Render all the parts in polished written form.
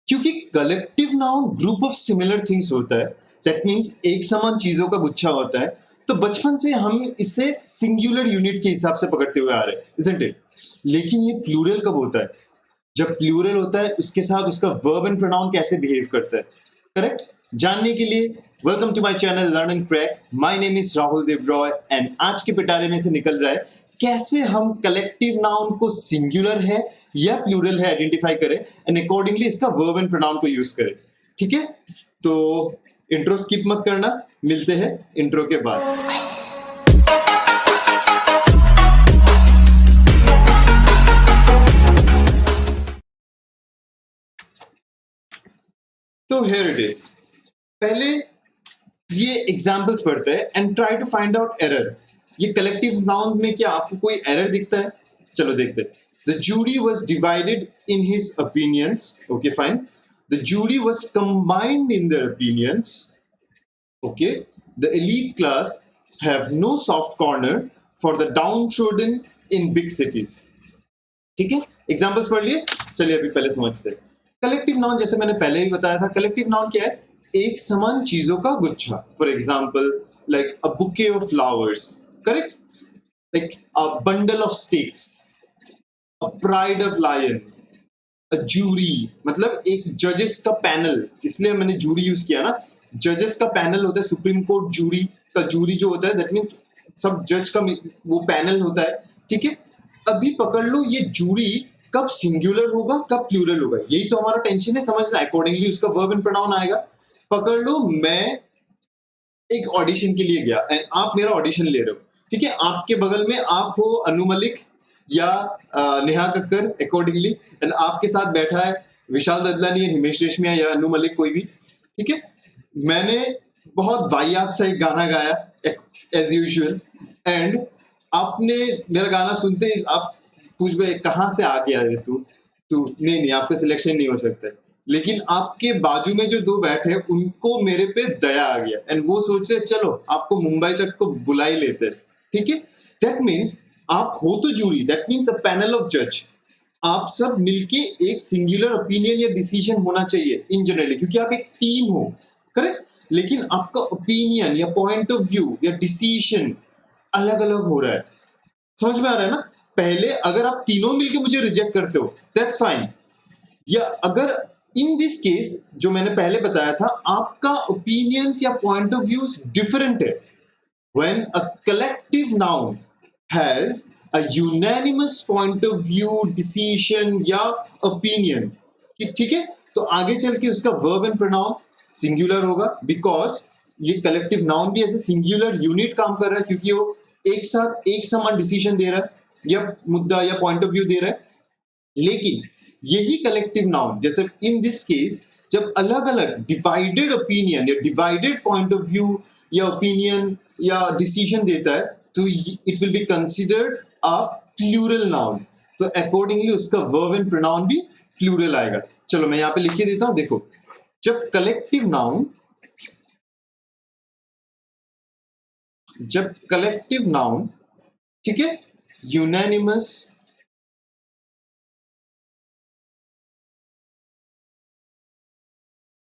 क्योंकि collective noun group of similar things होता है, दैट मीन्स एक समान चीजों का गुच्छा होता है। तो बचपन से हम इसे सिंगुलर यूनिट के हिसाब से पकड़ते हुए आ रहे हैं, इजंट इट? लेकिन ये प्लूरल कब होता है? जब प्लूरल होता है उसके साथ उसका वर्ब एंड प्रोनाउन कैसे बिहेव करता है, करेक्ट? जानने के लिए welcome to my channel learn and crack. My name is Rahul Dev Roy and आज के पिटारे में से निकल रहा है कैसे हम कलेक्टिव नाउन को सिंगुलर है या प्लूरल है आइडेंटिफाई करें एंड अकॉर्डिंगली इसका वर्ब एंड प्रोनाउन को यूज करें। ठीक है, तो इंट्रो स्किप मत करना, मिलते हैं इंट्रो के बाद। तो हियर इट इज। पहले ये एग्जांपल्स पढ़ते हैं and try to find out error. ये कलेक्टिव नाउन में क्या आपको कोई एरर दिखता है? चलो देखते हैं। The jury was divided in his opinions. Okay, fine. The jury was combined in their opinions. Okay. The elite class have no soft corner for the downtrodden in big cities. ठीक है, examples पढ़ लिए। चलिए अभी पहले समझते हैं। Collective noun जैसे मैंने पहले भी बताया था, कलेक्टिव नाउन क्या है? एक समान चीजों का गुच्छा। For example like a bouquet of flowers, correct? Like a bundle of sticks, a pride of lion, a jury, मतलब एक जजेस का पैनल। इसलिए मैंने जूरी यूज किया ना। जजेस का पैनल होता है, सुप्रीम कोर्ट जूरी का जूरी जो होता है दैट मीन्स सब जज का वो पैनल होता है। ठीक है, अभी पकड़ लो ये जूरी कब सिंगुलर होगा कब प्लूरल होगा, यही तो हमारा टेंशन है समझना। अकॉर्डिंगली उसका वर्ब एंड प्रोनाउन आएगा। पकड़ लो मैं एक ऑडिशन के लिए गया एंड आप मेरा ऑडिशन ले रहे हो। ठीक है, आपके बगल में आप हो अनु मलिक या नेहा कक्कर अकॉर्डिंगली, एंड आपके साथ बैठा है विशाल ददलानी, हिमेश रेशमिया या अनु मलिक, कोई भी। ठीक है, मैंने बहुत वाहियात सा एक गाना गाया एज यूजुअल एंड आपने मेरा गाना सुनते ही आप पूछ गए कहाँ से आ गया है तू तू नहीं, आपका सिलेक्शन नहीं हो सकता। लेकिन आपके बाजू में जो दो बैठे उनको मेरे पे दया आ गया एंड वो सोच रहे चलो आपको मुंबई तक को बुला ही लेते। ठीक है, दैट मीन्स आप हो तो jury, that means a panel of जज। आप सब मिलके एक सिंगुलर ओपिनियन या डिसीजन होना चाहिए इन जनरली, क्योंकि आप एक टीम हो, करेक्ट? लेकिन आपका ओपिनियन या पॉइंट ऑफ व्यू या डिसीजन अलग अलग हो रहा है। समझ में आ रहा है ना? पहले अगर आप तीनों मिलके मुझे रिजेक्ट करते हो दैट्स फाइन, या अगर इन दिस केस जो मैंने पहले बताया था आपका ओपिनियंस या पॉइंट ऑफ व्यूज डिफरेंट है। When a collective noun has a unanimous point of view, decision या ओपिनियन, ठीक है, तो आगे चल के उसका वर्ब एंड प्रोनाउन सिंगुलर होगा, बिकॉज ये कलेक्टिव नाउन भी ऐसे सिंगुलर यूनिट काम कर रहा है, क्योंकि वो एक साथ एक समान डिसीजन दे रहा है या मुद्दा या पॉइंट ऑफ व्यू दे रहा है। लेकिन यही कलेक्टिव नाउन जैसे इन दिस केस जब अलग अलग डिवाइडेड ओपिनियन या डिवाइडेड पॉइंट ऑफ व्यू या ओपिनियन या डिसीजन देता है तो it will be considered a plural noun. तो अकॉर्डिंगली उसका वर्ब एंड प्रोनाउन भी प्लूरल आएगा। चलो मैं यहां पे लिख के देता हूं, देखो जब कलेक्टिव नाउन ठीक है यूनानिमस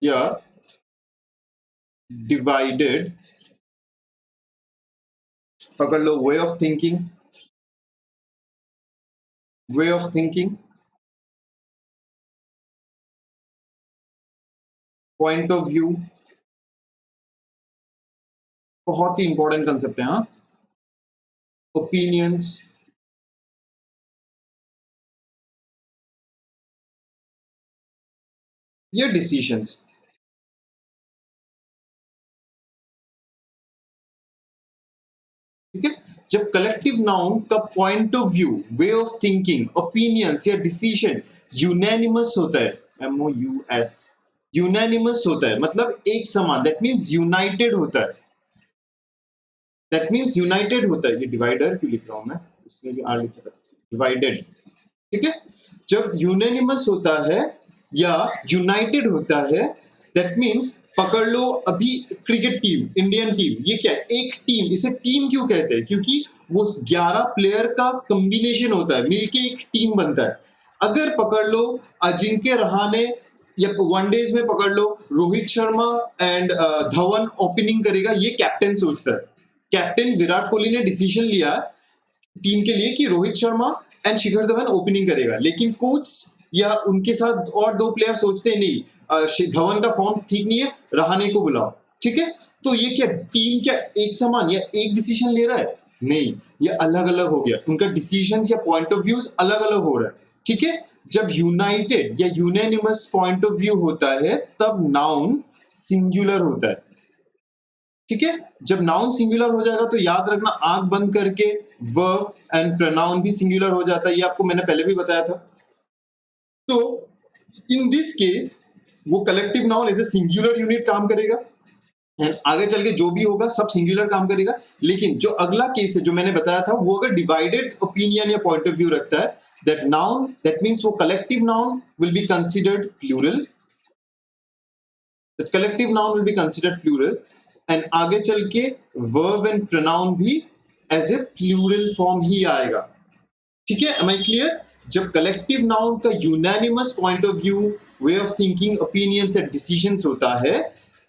या डिवाइडेड, पकड़ लो way of thinking, point of view, बहुत ही इंपॉर्टेंट कंसेप्ट है। हाँ, ओपिनियंस, या डिसीजंस। ठीक है, जब कलेक्टिव नाउन का point of view, way of thinking, opinions या डिसीजन यूनानिमस होता है, MOUS, यूनानिमस होता है मतलब एक समान, दैट मीन्स यूनाइटेड होता है, ये डिवाइडर क्यों लिख रहा हूं मैं, इसमें भी आर लिखा था, डिवाइडेड। ठीक है, जब यूनानिमस होता है या यूनाइटेड होता है दैट मीन्स पकड़ लो अभी क्रिकेट टीम, इंडियन टीम, ये क्या है? एक टीम। इसे टीम क्यों कहते हैं? क्योंकि वो 11 प्लेयर का कॉम्बिनेशन होता है, मिलके एक टीम बनता है। अगर पकड़ लो अजिंक्य रहाणे या वनडेज में पकड़ लो, रोहित शर्मा एंड धवन ओपनिंग करेगा, ये कैप्टन सोचता है। कैप्टन विराट कोहली ने डिसीजन लिया टीम के लिए कि रोहित शर्मा एंड शिखर धवन ओपनिंग करेगा, लेकिन कोच या उनके साथ और दो प्लेयर सोचते नहीं, धवन का फॉर्म ठीक नहीं है, रहाणे को बुलाओ, ठीक है। तो ये क्या टीम क्या एक समान या एक डिसीजन ले रहा है? नहीं, ये अलग अलग हो गया, उनका डिसीजन या पॉइंट ऑफ व्यूज अलग अलग हो रहा है, ठीक है। जब यूनाइटेड या यूनानिमस पॉइंट ऑफ व्यू होता है तब नाउन सिंगुलर होता है, ठीक है। जब नाउन सिंगुलर हो जाएगा तो याद रखना आंख बंद करके वर्ब एंड प्रोनाउन भी सिंगुलर हो जाता है, ये आपको मैंने पहले भी बताया था। तो इन दिस केस वो collective noun as a singular unit काम करेगा एंड आगे चल के जो भी होगा सब सिंगुलर काम करेगा। लेकिन जो अगला केस है जो मैंने बताया था, वो अगर डिवाइडेड ओपिनियन या पॉइंट ऑफ व्यू रखता है, दैट नाउन दैट मींस वो collective noun will be considered plural, that collective noun will be considered plural and आगे चल के वर्ब एंड प्रोनाउन भी एज ए प्लूरल फॉर्म ही आएगा, ठीक है। Am I clear? जब कलेक्टिव नाउन का unanimous point of view, way of thinking, opinions and decisions होता है,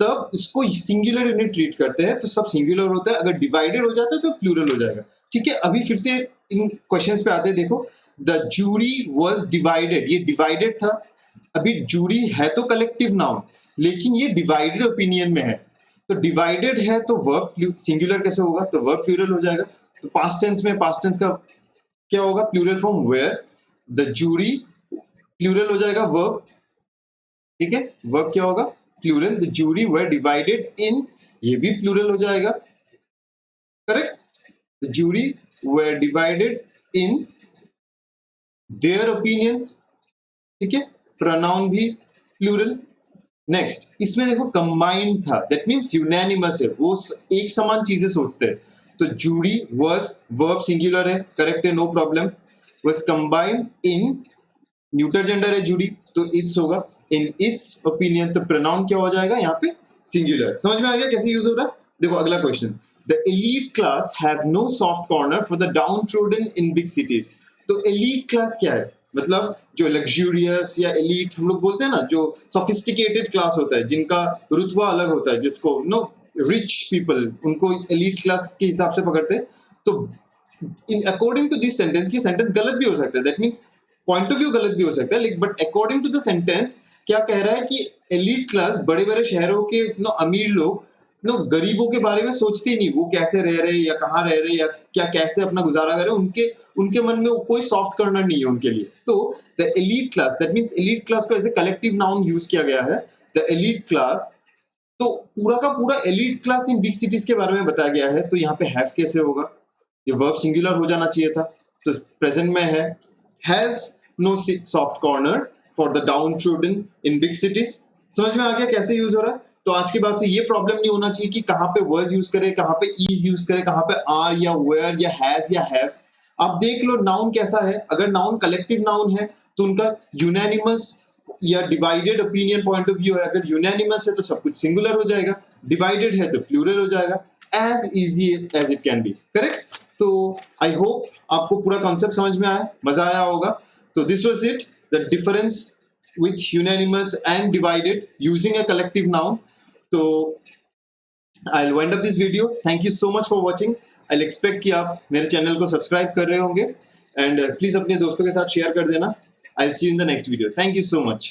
तब इसको सिंगुलर यूनिट ट्रीट करते हैं, तो सब सिंगुलर होता है। अगर डिवाइडेड हो जाता है तो प्लूरल हो जाएगा, ठीक है। अभी फिर से इन क्वेश्चंस पे आते हैं। देखो, द जूरी वाज डिवाइडेड, ये डिवाइडेड था। अभी जूरी है तो कलेक्टिव नाउन, लेकिन ये डिवाइडेड ओपिनियन में है, तो डिवाइडेड है तो वर्ब सिंगुलर कैसे होगा? तो वर्ब प्लूरल हो जाएगा। तो पास्ट टेंस में पास्ट टेंस का क्या होगा? Plural form were, the jury plural हो जाएगा वर्ब, ठीक है। वर्ब क्या होगा? Plural, the jury were divided in, ये भी प्लूरल हो जाएगा, correct. The jury were divided in their opinions, ठीक है। प्रोनाउन भी प्लूरल। नेक्स्ट, इसमें देखो कंबाइंड था, दैट मींस यूनानिमस है, वो एक समान चीजें सोचते हैं। तो जूरी वाज वर्ब सिंगुलर है, करेक्ट है, no problem. Was combined in, neuter gender है जूरी, तो इट्स होगा। इन इट्स ओपिनियन, तो प्रोनाउन क्या हो जाएगा यहाँ पे? सिंगुलर। समझ में आ गया कैसे यूज हो रहा है? देखो अगला question, the elite class have no soft corner for the downtrodden in big cities. तो एलीट क्लास क्या है? मतलब जो लग्जूरियस या एलीट हम लोग बोलते हैं ना, जो सोफिस्टिकेटेड क्लास होता है, जिनका रुतबा अलग होता है, जिसको नो रिच पीपल, उनको एलीट क्लास के हिसाब से पकड़ते हैं। तो in according to this sentence, ये सेंटेंस गलत भी हो सकता है, that means point of view गलत भी हो सकता है, but according to the sentence क्या कह रहा है कि एलीट क्लास, बड़े बड़े शहरों के नो अमीर लोग नो गरीबों के बारे में सोचते ही नहीं, वो कैसे रह रहे या कहाँ रह रहे या क्या कैसे अपना गुजारा कर रहे, उनके उनके मन में कोई सॉफ्ट कॉर्नर नहीं है उनके लिए। तो the elite class, that means elite class को as a collective noun use किया गया है, द एलीट क्लास। तो पूरा का पूरा elite class in big cities के बारे में बताया गया है, तो यहाँ पे हैव कैसे होगा? ये वर्ब सिंगुलर हो जाना चाहिए था, तो प्रेजेंट में है, has no soft corner for the downtrodden in big cities. समझ में आ गया कैसे यूज हो रहा है? तो आज के बाद से ये प्रॉब्लम नहीं होना चाहिए कि कहाँ पे वर्ज यूज करे, कहाँ पे इज यूज करे, कहाँ पे आर या वेयर या हैज या हैव। आप देख लो नाउन कैसा है। अगर नाउन कलेक्टिव नाउन है तो उनका यूनानिमस या divided opinion point of view है। अगर यूनानिमस है तो सब कुछ सिंगुलर हो जाएगा, डिवाइडेड है तो प्लूरल हो जाएगा, as easy as it can be, correct. तो आई होप आपको पूरा कॉन्सेप्ट समझ में आया, मजा आया होगा। तो this was it, the difference with unanimous and divided using a collective noun. So I'll wind up this video. Thank you so much for watching. I'll expect कि आप मेरे चैनल को सब्सक्राइब कर रहे होंगे and please अपने दोस्तों के साथ शेयर कर देना. I'll see you in the next video. Thank you so much.